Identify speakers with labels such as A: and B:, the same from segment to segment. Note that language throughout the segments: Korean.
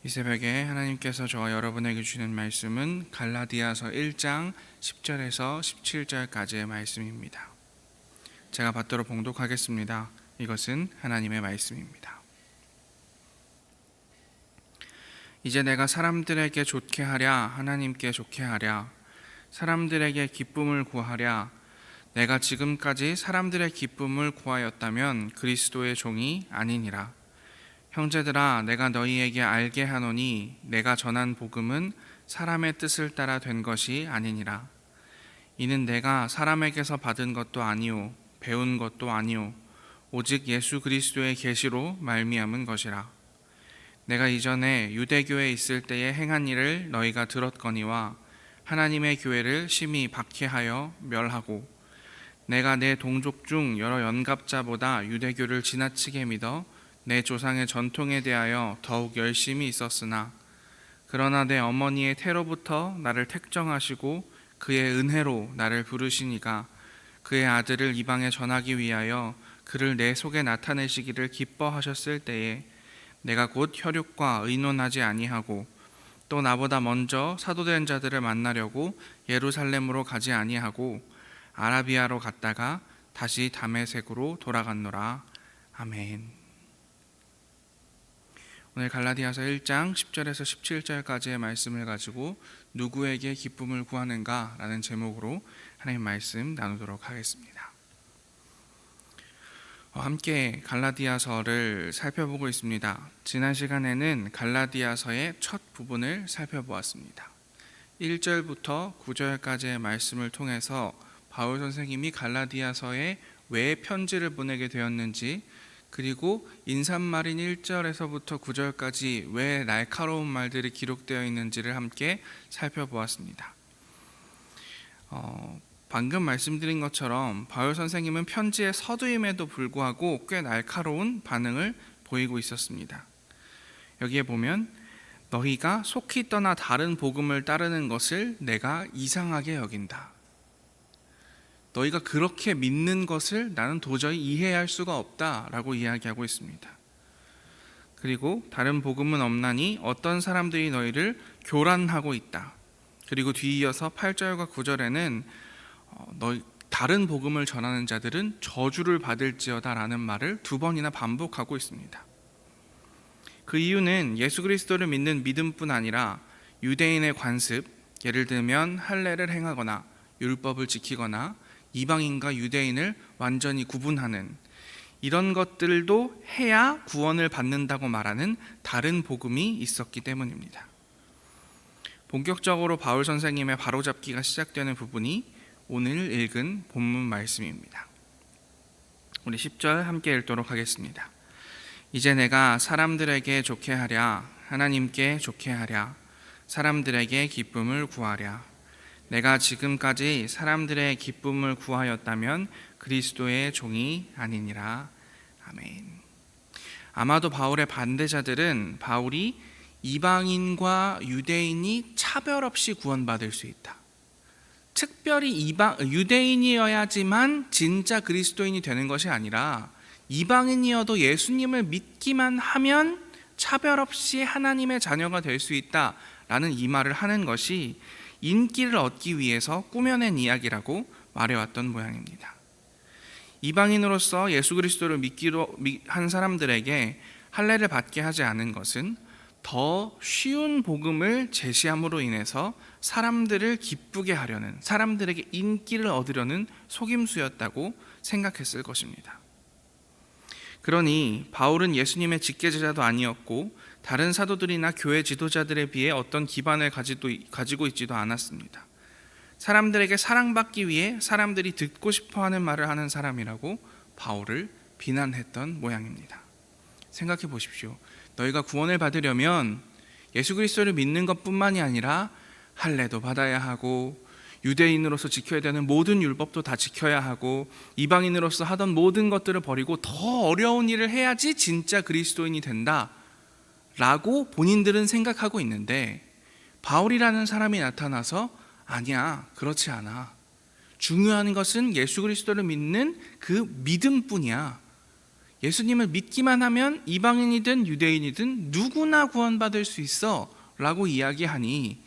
A: 이 새벽에 하나님께서 저와 여러분에게 주시는 말씀은 갈라디아서 1장 10절에서 17절까지의 말씀입니다. 제가 받도록 봉독하겠습니다. 이것은 하나님의 말씀입니다. 이제 내가 사람들에게 좋게 하랴 하나님께 좋게 하랴 사람들에게 기쁨을 구하랴 내가 지금까지 사람들의 기쁨을 구하였다면 그리스도의 종이 아니니라. 형제들아, 내가 너희에게 알게 하노니 내가 전한 복음은 사람의 뜻을 따라 된 것이 아니니라. 이는 내가 사람에게서 받은 것도 아니요 배운 것도 아니요 오직 예수 그리스도의 계시로 말미암은 것이라. 내가 이전에 유대교에 있을 때에 행한 일을 너희가 들었거니와 하나님의 교회를 심히 박해하여 멸하고 내가 내 동족 중 여러 연갑자보다 유대교를 지나치게 믿어 내 조상의 전통에 대하여 더욱 열심히 있었으나 그러나 내 어머니의 태로부터 나를 택정하시고 그의 은혜로 나를 부르시니가 그의 아들을 이방에 전하기 위하여 그를 내 속에 나타내시기를 기뻐하셨을 때에 내가 곧 혈육과 의논하지 아니하고 또 나보다 먼저 사도된 자들을 만나려고 예루살렘으로 가지 아니하고 아라비아로 갔다가 다시 다메섹으로 돌아갔노라. 아멘. 오늘 갈라디아서 1장 10절에서 17절까지의 말씀을 가지고 누구에게 기쁨을 구하는가 라는 제목으로 하나님 말씀 나누도록 하겠습니다. 함께 갈라디아서를 살펴보고 있습니다. 지난 시간에는 갈라디아서의 첫 부분을 살펴보았습니다. 1절부터 9절까지의 말씀을 통해서 바울 선생님이 갈라디아서에 왜 편지를 보내게 되었는지, 그리고 인사말인 1절에서부터 9절까지 왜 날카로운 말들이 기록되어 있는지를 함께 살펴보았습니다. 방금 말씀드린 것처럼 바울 선생님은 편지의 서두임에도 불구하고 꽤 날카로운 반응을 보이고 있었습니다. 여기에 보면 너희가 속히 떠나 다른 복음을 따르는 것을 내가 이상하게 여긴다. 너희가 그렇게 믿는 것을 나는 도저히 이해할 수가 없다라고 이야기하고 있습니다. 그리고 다른 복음은 없나니 어떤 사람들이 너희를 교란하고 있다. 그리고 뒤이어서 8절과 9절에는 다른 복음을 전하는 자들은 저주를 받을지어다 라는 말을 두 번이나 반복하고 있습니다. 그 이유는 예수 그리스도를 믿는 믿음뿐 아니라 유대인의 관습, 예를 들면 할례를 행하거나 율법을 지키거나 이방인과 유대인을 완전히 구분하는 이런 것들도 해야 구원을 받는다고 말하는 다른 복음이 있었기 때문입니다. 본격적으로 바울 선생님의 바로잡기가 시작되는 부분이 오늘 읽은 본문 말씀입니다. 우리 10절 함께 읽도록 하겠습니다. 이제 내가 사람들에게 좋게 하랴 하나님께 좋게 하랴 사람들에게 기쁨을 구하랴 내가 지금까지 사람들의 기쁨을 구하였다면 그리스도의 종이 아니니라. 아멘. 아마도 바울의 반대자들은 바울이 이방인과 유대인이 차별 없이 구원받을 수 있다, 특별히 유대인이어야지만 진짜 그리스도인이 되는 것이 아니라 이방인이어도 예수님을 믿기만 하면 차별 없이 하나님의 자녀가 될 수 있다라는 이 말을 하는 것이 인기를 얻기 위해서 꾸며낸 이야기라고 말해왔던 모양입니다. 이방인으로서 예수 그리스도를 믿기로 한 사람들에게 할례를 받게 하지 않은 것은 더 쉬운 복음을 제시함으로 인해서 사람들을 기쁘게 하려는, 사람들에게 인기를 얻으려는 속임수였다고 생각했을 것입니다. 그러니 바울은 예수님의 직계제자도 아니었고 다른 사도들이나 교회 지도자들에 비해 어떤 기반을 가지고 있지도 않았습니다. 사람들에게 사랑받기 위해 사람들이 듣고 싶어하는 말을 하는 사람이라고 바울을 비난했던 모양입니다. 생각해 보십시오. 너희가 구원을 받으려면 예수 그리스도를 믿는 것뿐만이 아니라 할례도 받아야 하고 유대인으로서 지켜야 되는 모든 율법도 다 지켜야 하고 이방인으로서 하던 모든 것들을 버리고 더 어려운 일을 해야지 진짜 그리스도인이 된다 라고 본인들은 생각하고 있는데, 바울이라는 사람이 나타나서 아니야, 그렇지 않아. 중요한 것은 예수 그리스도를 믿는 그 믿음뿐이야. 예수님을 믿기만 하면 이방인이든 유대인이든 누구나 구원받을 수 있어 라고 이야기하니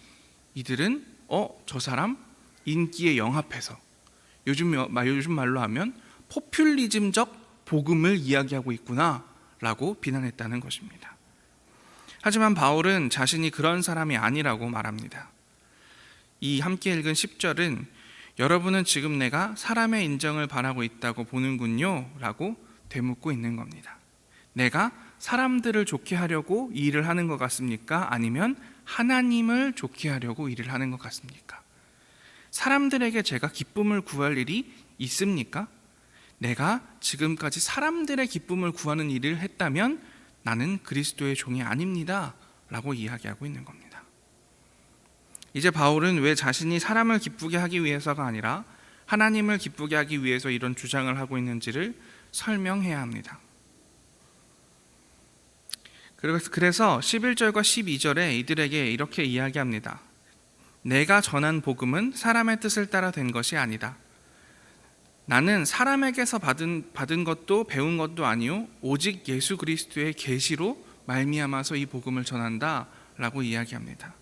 A: 이들은 저 사람 인기에 영합해서 요즘 말로 하면 포퓰리즘적 복음을 이야기하고 있구나 라고 비난했다는 것입니다. 하지만 바울은 자신이 그런 사람이 아니라고 말합니다. 이 함께 읽은 10절은 여러분은 지금 내가 사람의 인정을 바라고 있다고 보는군요 라고 되묻고 있는 겁니다. 내가 사람들을 좋게 하려고 이 일을 하는 것 같습니까? 아니면 하나님을 좋게 하려고 일을 하는 것 같습니까? 사람들에게 제가 기쁨을 구할 일이 있습니까? 내가 지금까지 사람들의 기쁨을 구하는 일을 했다면 나는 그리스도의 종이 아닙니다 라고 이야기하고 있는 겁니다. 이제 바울은 왜 자신이 사람을 기쁘게 하기 위해서가 아니라 하나님을 기쁘게 하기 위해서 이런 주장을 하고 있는지를 설명해야 합니다. 그래서 11절과 12절에 이들에게 이렇게 이야기합니다. 내가 전한 복음은 사람의 뜻을 따라 된 것이 아니다. 나는 사람에게서 받은 것도 배운 것도 아니요 오직 예수 그리스도의 계시로 말미암아서 이 복음을 전한다 라고 이야기합니다.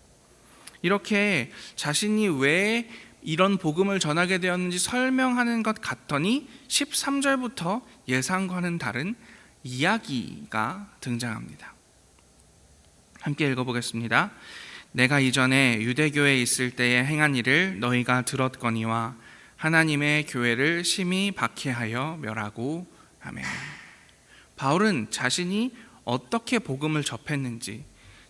A: 이렇게 자신이 왜 이런 복음을 전하게 되었는지 설명하는 것 같더니 13절부터 예상과는 다른 이야기가 등장합니다. 함께 읽어보겠습니다. 내가 이전에 유대교에 있을 때에 행한 일을 너희가 들었거니와 하나님의 교회를 심히 박해하여 멸하고 아멘. 바울은 자신이 어떻게 복음을 접했는지,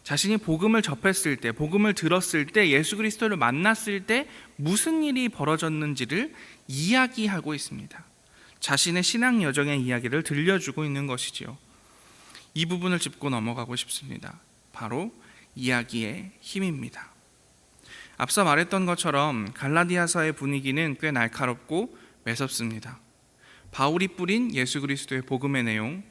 A: 자신이 복음을 접했을 때, 복음을 들었을 때, 예수 그리스도를 만났을 때 무슨 일이 벌어졌는지를 이야기하고 있습니다. 자신의 신앙 여정의 이야기를 들려주고 있는 것이지요. 이 부분을 짚고 넘어가고 싶습니다. 바로 이야기의 힘입니다. 앞서 말했던 것처럼 갈라디아서의 분위기는 꽤 날카롭고 매섭습니다. 바울이 뿌린 예수 그리스도의 복음의 내용,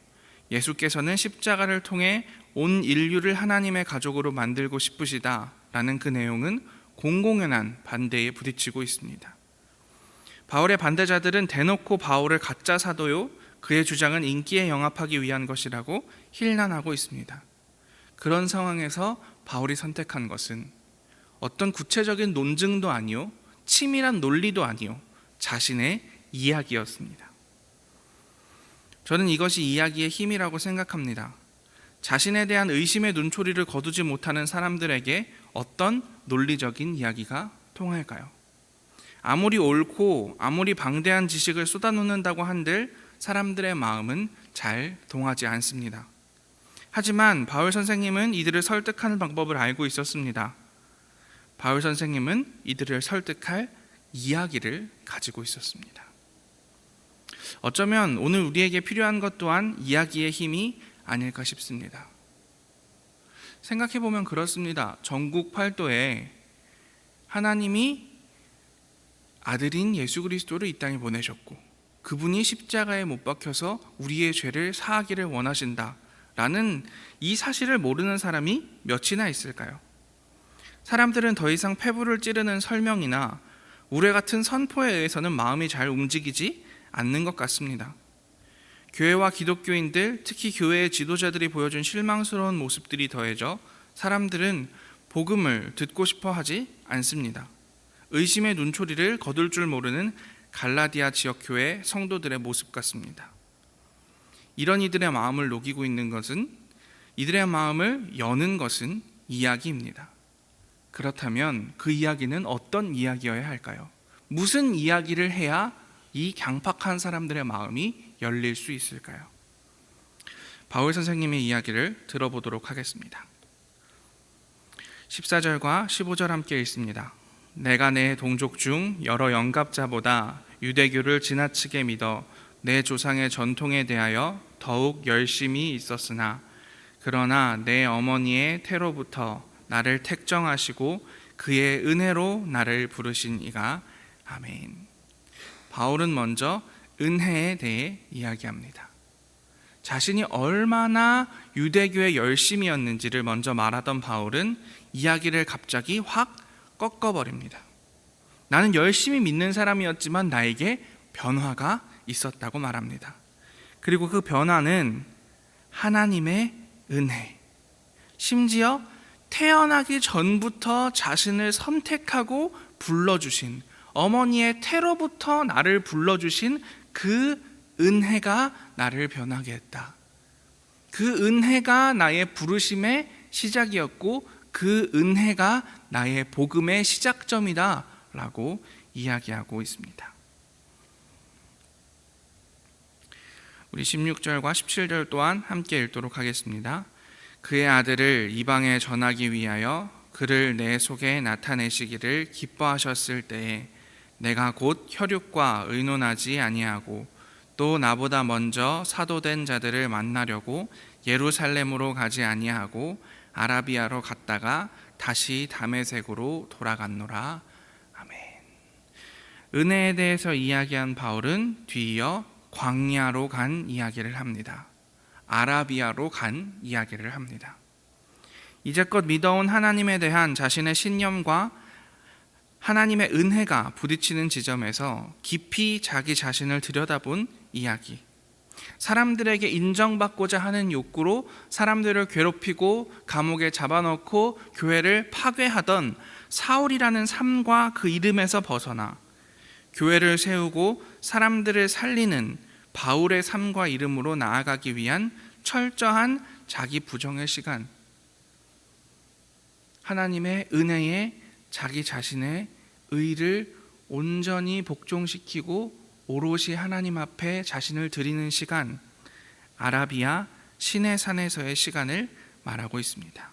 A: 예수께서는 십자가를 통해 온 인류를 하나님의 가족으로 만들고 싶으시다라는 그 내용은 공공연한 반대에 부딪히고 있습니다. 바울의 반대자들은 대놓고 바울을 가짜 사도요, 그의 주장은 인기에 영합하기 위한 것이라고 힐난하고 있습니다. 그런 상황에서 바울이 선택한 것은 어떤 구체적인 논증도 아니요, 치밀한 논리도 아니요, 자신의 이야기였습니다. 저는 이것이 이야기의 힘이라고 생각합니다. 자신에 대한 의심의 눈초리를 거두지 못하는 사람들에게 어떤 논리적인 이야기가 통할까요? 아무리 옳고 아무리 방대한 지식을 쏟아놓는다고 한들 사람들의 마음은 잘 동하지 않습니다. 하지만 바울 선생님은 이들을 설득하는 방법을 알고 있었습니다. 바울 선생님은 이들을 설득할 이야기를 가지고 있었습니다. 어쩌면 오늘 우리에게 필요한 것 또한 이야기의 힘이 아닐까 싶습니다. 생각해보면 그렇습니다. 전국 팔도에 하나님이 아들인 예수 그리스도를 이 땅에 보내셨고 그분이 십자가에 못 박혀서 우리의 죄를 사하기를 원하신다라는 이 사실을 모르는 사람이 몇이나 있을까요? 사람들은 더 이상 폐부를 찌르는 설명이나 우레 같은 선포에 의해서는 마음이 잘 움직이지 않는 것 같습니다. 교회와 기독교인들, 특히 교회의 지도자들이 보여준 실망스러운 모습들이 더해져 사람들은 복음을 듣고 싶어 하지 않습니다. 의심의 눈초리를 거둘 줄 모르는 갈라디아 지역 교회 성도들의 모습 같습니다. 이런 이들의 마음을 녹이고 있는 것은, 이들의 마음을 여는 것은 이야기입니다. 그렇다면 그 이야기는 어떤 이야기여야 할까요? 무슨 이야기를 해야 이 강팍한 사람들의 마음이 열릴 수 있을까요? 바울 선생님의 이야기를 들어보도록 하겠습니다. 14절과 15절 함께 읽습니다. 내가 내 동족 중 여러 영갑자보다 유대교를 지나치게 믿어 내 조상의 전통에 대하여 더욱 열심히 있었으나 그러나 내 어머니의 태로부터 나를 택정하시고 그의 은혜로 나를 부르신 이가 아멘. 바울은 먼저 은혜에 대해 이야기합니다. 자신이 얼마나 유대교의 열심이었는지를 먼저 말하던 바울은 이야기를 갑자기 확 꺾어버립니다. 나는 열심히 믿는 사람이었지만 나에게 변화가 있었다고 말합니다. 그리고 그 변화는 하나님의 은혜, 심지어 태어나기 전부터 자신을 선택하고 불러주신, 어머니의 태로부터 나를 불러주신 그 은혜가 나를 변하게 했다. 그 은혜가 나의 부르심의 시작이었고 그 은혜가 나의 복음의 시작점이다 라고 이야기하고 있습니다. 우리 16절과 17절 또한 함께 읽도록 하겠습니다. 그의 아들을 이방에 전하기 위하여 그를 내 속에 나타내시기를 기뻐하셨을 때에 내가 곧 혈육과 의논하지 아니하고 또 나보다 먼저 사도된 자들을 만나려고 예루살렘으로 가지 아니하고 아라비아로 갔다가 다시 다메섹으로 돌아갔노라. 아멘. 은혜에 대해서 이야기한 바울은 뒤이어 광야로 간 이야기를 합니다. 아라비아로 간 이야기를 합니다. 이제껏 믿어온 하나님에 대한 자신의 신념과 하나님의 은혜가 부딪히는 지점에서 깊이 자기 자신을 들여다본 이야기, 사람들에게 인정받고자 하는 욕구로 사람들을 괴롭히고 감옥에 잡아넣고 교회를 파괴하던 사울이라는 삶과 그 이름에서 벗어나 교회를 세우고 사람들을 살리는 바울의 삶과 이름으로 나아가기 위한 철저한 자기 부정의 시간, 하나님의 은혜에 자기 자신의 의를 온전히 복종시키고 오롯이 하나님 앞에 자신을 드리는 시간, 아라비아 시내산에서의 시간을 말하고 있습니다.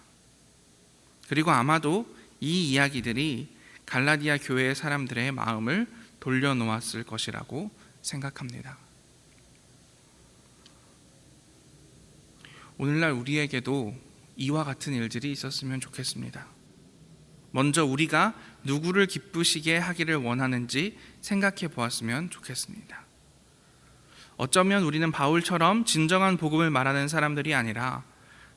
A: 그리고 아마도 이 이야기들이 갈라디아 교회의 사람들의 마음을 돌려놓았을 것이라고 생각합니다. 오늘날 우리에게도 이와 같은 일들이 있었으면 좋겠습니다. 먼저 우리가 누구를 기쁘시게 하기를 원하는지 생각해 보았으면 좋겠습니다. 어쩌면 우리는 바울처럼 진정한 복음을 말하는 사람들이 아니라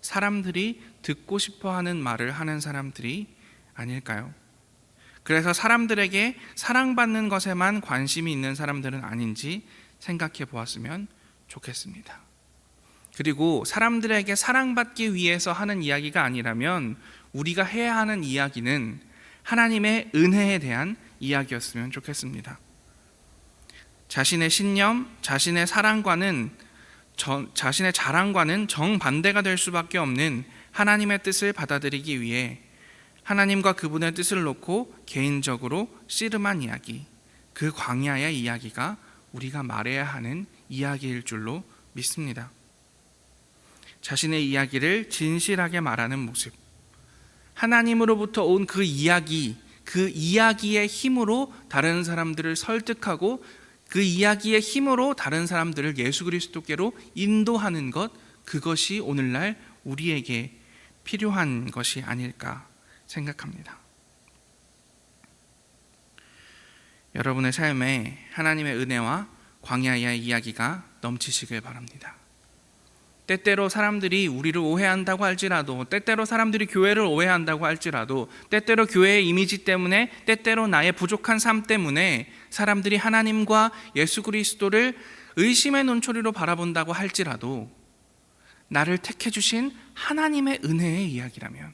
A: 사람들이 듣고 싶어하는 말을 하는 사람들이 아닐까요? 그래서 사람들에게 사랑받는 것에만 관심이 있는 사람들은 아닌지 생각해 보았으면 좋겠습니다. 그리고 사람들에게 사랑받기 위해서 하는 이야기가 아니라면 우리가 해야 하는 이야기는 하나님의 은혜에 대한 이야기였으면 좋겠습니다. 자신의 신념, 자신의 사랑과는 자신의 자랑과는 정반대가 될 수밖에 없는 하나님의 뜻을 받아들이기 위해 하나님과 그분의 뜻을 놓고 개인적으로 씨름한 이야기, 그 광야의 이야기가 우리가 말해야 하는 이야기일 줄로 믿습니다. 자신의 이야기를 진실하게 말하는 모습, 하나님으로부터 온 그 이야기, 그 이야기의 힘으로 다른 사람들을 설득하고 그 이야기의 힘으로 다른 사람들을 예수 그리스도께로 인도하는 것, 그것이 오늘날 우리에게 필요한 것이 아닐까 생각합니다. 여러분의 삶에 하나님의 은혜와 광야의 이야기가 넘치시길 바랍니다. 때때로 사람들이 우리를 오해한다고 할지라도, 때때로 사람들이 교회를 오해한다고 할지라도, 때때로 교회의 이미지 때문에, 때때로 나의 부족한 삶 때문에 사람들이 하나님과 예수 그리스도를 의심의 눈초리로 바라본다고 할지라도 나를 택해 주신 하나님의 은혜의 이야기라면,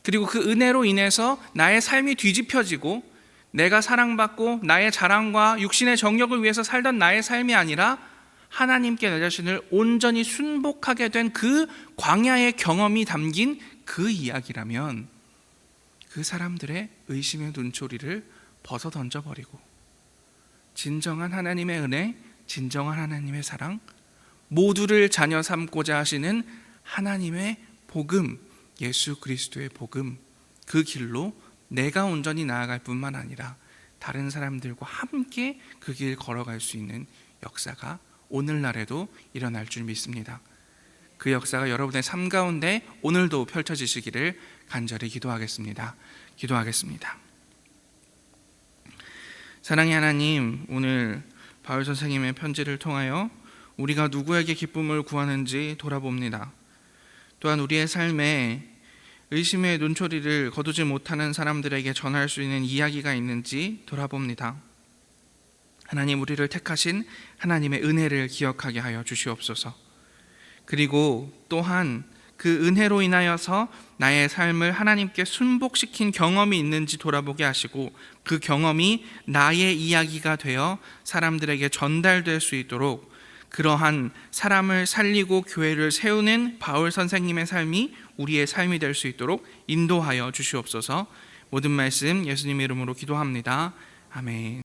A: 그리고 그 은혜로 인해서 나의 삶이 뒤집혀지고 내가 사랑받고 나의 자랑과 육신의 정욕을 위해서 살던 나의 삶이 아니라 하나님께 내 자신을 온전히 순복하게 된 그 광야의 경험이 담긴 그 이야기라면 그 사람들의 의심의 눈초리를 벗어 던져버리고 진정한 하나님의 은혜, 진정한 하나님의 사랑, 모두를 자녀 삼고자 하시는 하나님의 복음, 예수 그리스도의 복음, 그 길로 내가 온전히 나아갈 뿐만 아니라 다른 사람들과 함께 그 길 걸어갈 수 있는 역사가 오늘날에도 일어날 줄 믿습니다. 그 역사가 여러분의 삶 가운데 오늘도 펼쳐지시기를 간절히 기도하겠습니다. 기도하겠습니다. 사랑의 하나님, 오늘 바울 선생님의 편지를 통하여 우리가 누구에게 기쁨을 구하는지 돌아봅니다. 또한 우리의 삶에 의심의 눈초리를 거두지 못하는 사람들에게 전할 수 있는 이야기가 있는지 돌아봅니다. 하나님, 우리를 택하신 하나님의 은혜를 기억하게 하여 주시옵소서. 그리고 또한 그 은혜로 인하여서 나의 삶을 하나님께 순복시킨 경험이 있는지 돌아보게 하시고, 그 경험이 나의 이야기가 되어 사람들에게 전달될 수 있도록, 그러한 사람을 살리고 교회를 세우는 바울 선생님의 삶이 우리의 삶이 될 수 있도록 인도하여 주시옵소서. 모든 말씀 예수님의 이름으로 기도합니다. 아멘.